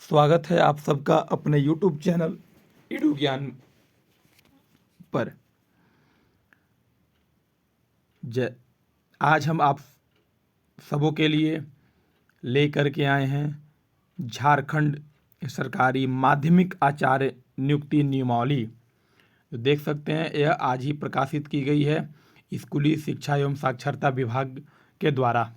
स्वागत है आप सबका अपने YouTube चैनल इडू ज्ञान पर। आज हम आप सबों के लिए लेकर के आए हैं झारखंड सरकारी माध्यमिक आचार्य नियुक्ति नियमावली। जो देख सकते हैं यह आज ही प्रकाशित की गई है स्कूली शिक्षा एवं साक्षरता विभाग के द्वारा।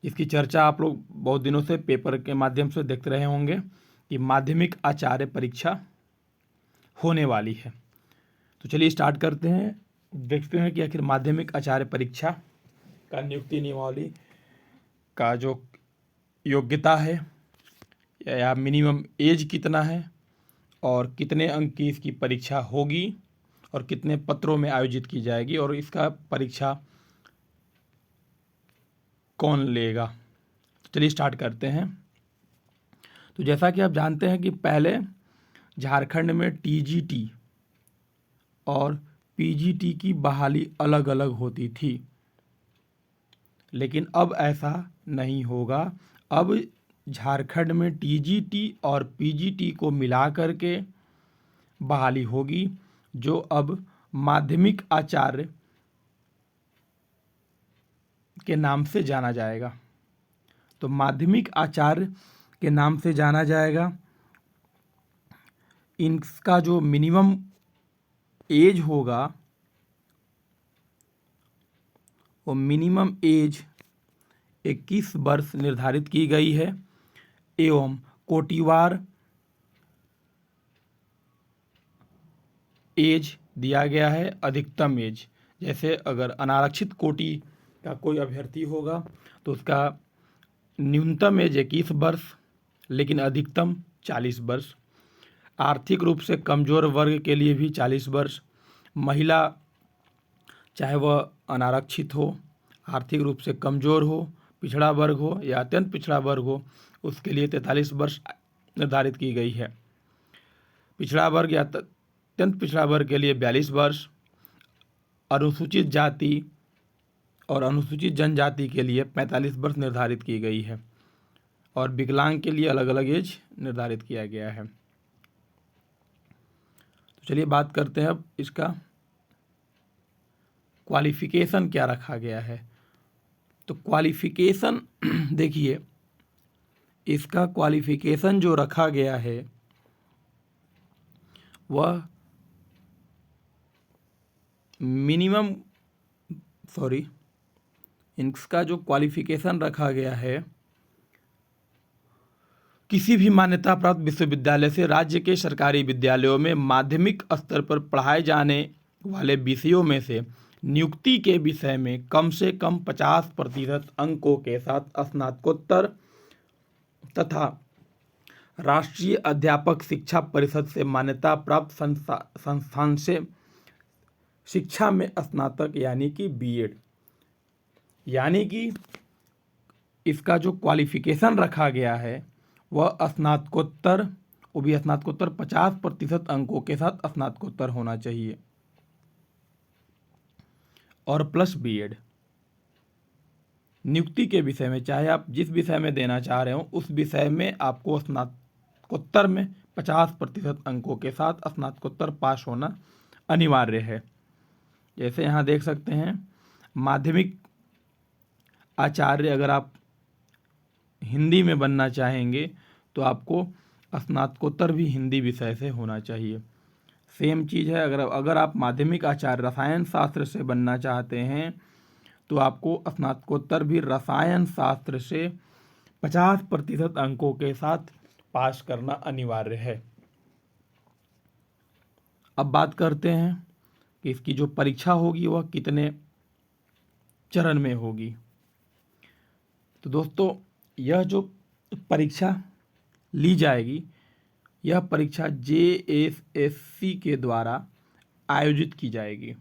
इसकी चर्चा आप लोग बहुत दिनों से पेपर के माध्यम से देखते रहे होंगे कि माध्यमिक आचार्य परीक्षा होने वाली है। तो चलिए स्टार्ट करते हैं, देखते हैं कि आखिर माध्यमिक आचार्य परीक्षा का नियुक्ति नियमावली का जो योग्यता है या मिनिमम एज कितना है और कितने अंक की इसकी परीक्षा होगी और कितने पत्रों में आयोजित की जाएगी और इसका परीक्षा कौन लेगा। तो चलिए स्टार्ट करते हैं। तो जैसा कि आप जानते हैं कि पहले झारखंड में टीजीटी और पीजीटी की बहाली अलग अलग होती थी, लेकिन अब ऐसा नहीं होगा। अब झारखंड में टीजीटी और पीजीटी को मिला करके बहाली होगी, जो अब माध्यमिक आचार्य के नाम से जाना जाएगा। तो माध्यमिक आचार्य के नाम से जाना जाएगा। इनका जो मिनिमम एज होगा वो मिनिमम एज 21 वर्ष निर्धारित की गई है एवं कोटिवार एज दिया गया है, अधिकतम एज। जैसे अगर अनारक्षित कोटि का कोई अभ्यर्थी होगा तो उसका न्यूनतम एज 21 वर्ष लेकिन अधिकतम 40 वर्ष। आर्थिक रूप से कमज़ोर वर्ग के लिए भी 40 वर्ष। महिला चाहे वह अनारक्षित हो, आर्थिक रूप से कमज़ोर हो, पिछड़ा वर्ग हो या अत्यंत पिछड़ा वर्ग हो, उसके लिए 43 वर्ष निर्धारित की गई है। पिछड़ा वर्ग या अत्यंत पिछड़ा वर्ग के लिए 42 वर्ष। अनुसूचित जाति और अनुसूचित जनजाति के लिए 45 वर्ष निर्धारित की गई है और विकलांग के लिए अलग अलग एज निर्धारित किया गया है। तो चलिए बात करते हैं अब इसका क्वालिफिकेशन क्या रखा गया है। तो क्वालिफिकेशन देखिए, इसका क्वालिफिकेशन जो रखा गया है वह इसका जो क्वालिफिकेशन रखा गया है, किसी भी मान्यता प्राप्त विश्वविद्यालय से राज्य के सरकारी विद्यालयों में माध्यमिक स्तर पर पढ़ाए जाने वाले विषयों में से नियुक्ति के विषय में कम से कम 50% अंकों के साथ स्नातकोत्तर तथा राष्ट्रीय अध्यापक शिक्षा परिषद से मान्यता प्राप्त संस्थान से शिक्षा में स्नातक यानी कि बीएड, यानी कि इसका जो क्वालिफिकेशन रखा गया है वह स्नातकोत्तर, वो भी स्नातकोत्तर 50% अंकों के साथ स्नातकोत्तर होना चाहिए और प्लस बीएड। नियुक्ति के विषय में चाहे आप जिस विषय में देना चाह रहे हो उस विषय में आपको स्नातकोत्तर में 50% अंकों के साथ स्नातकोत्तर पास होना अनिवार्य है। जैसे यहाँ देख सकते हैं, माध्यमिक आचार्य अगर आप हिंदी में बनना चाहेंगे तो आपको स्नातकोत्तर भी हिंदी विषय से होना चाहिए। सेम चीज़ है अगर आप माध्यमिक आचार्य रसायन शास्त्र से बनना चाहते हैं तो आपको स्नातकोत्तर भी रसायन शास्त्र से 50% अंकों के साथ पास करना अनिवार्य है। अब बात करते हैं कि इसकी जो परीक्षा होगी वह कितने चरण में होगी। तो दोस्तों, यह जो परीक्षा ली जाएगी यह परीक्षा JSSC के द्वारा आयोजित की जाएगी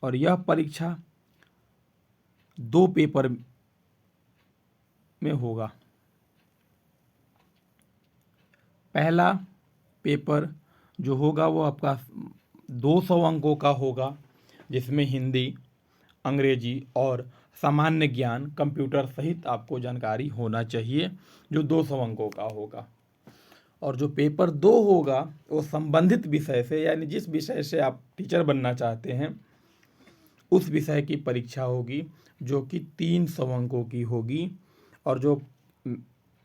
और यह परीक्षा 2 पेपर में होगा। पहला पेपर जो होगा वो आपका 200 अंकों का होगा, जिसमें हिंदी, अंग्रेजी और सामान्य ज्ञान कंप्यूटर सहित आपको जानकारी होना चाहिए, जो 200 अंकों का होगा। और जो पेपर 2 होगा वो संबंधित विषय से, यानी जिस विषय से आप टीचर बनना चाहते हैं उस विषय की परीक्षा होगी, जो कि 300 अंकों की होगी। और जो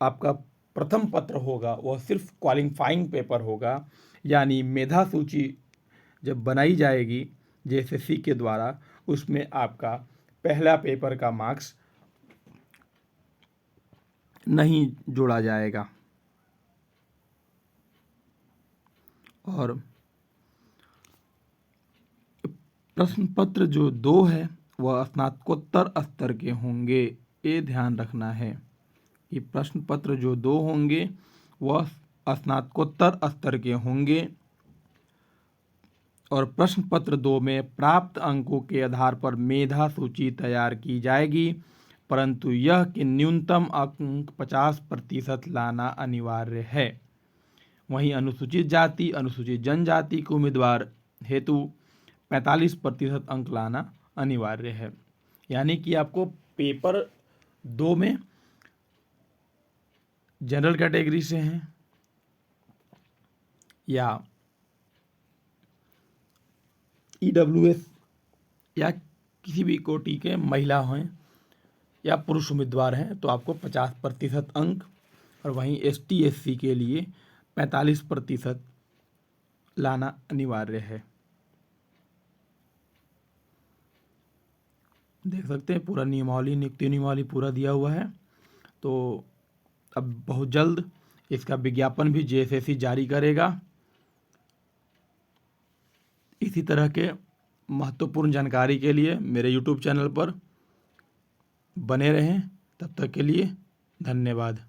आपका प्रथम पत्र होगा वह सिर्फ क्वालिफाइंग पेपर होगा, यानी मेधा सूची जब बनाई जाएगी जेएसएससी के द्वारा, उसमें आपका पहला पेपर का मार्क्स नहीं जोड़ा जाएगा। और प्रश्न पत्र जो 2 है वह स्नातकोत्तर स्तर के होंगे। ये ध्यान रखना है कि प्रश्न पत्र जो 2 होंगे वह स्नातकोत्तर स्तर के होंगे। और प्रश्न पत्र 2 में प्राप्त अंकों के आधार पर मेधा सूची तैयार की जाएगी, परंतु यह कि न्यूनतम अंक 50% लाना अनिवार्य है। वहीं अनुसूचित जाति अनुसूचित जनजाति के उम्मीदवार हेतु 45% अंक लाना अनिवार्य है। यानी कि आपको पेपर 2 में जनरल कैटेगरी से हैं या ईडब्ल्यूएस या किसी भी कोटि के महिला हैं या पुरुष उम्मीदवार हैं तो आपको 50% अंक, और वहीं एसटी एससी के लिए 45% लाना अनिवार्य है। देख सकते हैं पूरा नियमावली, नियुक्ति नियमावली पूरा दिया हुआ है। तो अब बहुत जल्द इसका विज्ञापन भी जेएसएससी जारी करेगा। इसी तरह के महत्वपूर्ण जानकारी के लिए मेरे यूट्यूब चैनल पर बने रहें। तब तक के लिए धन्यवाद।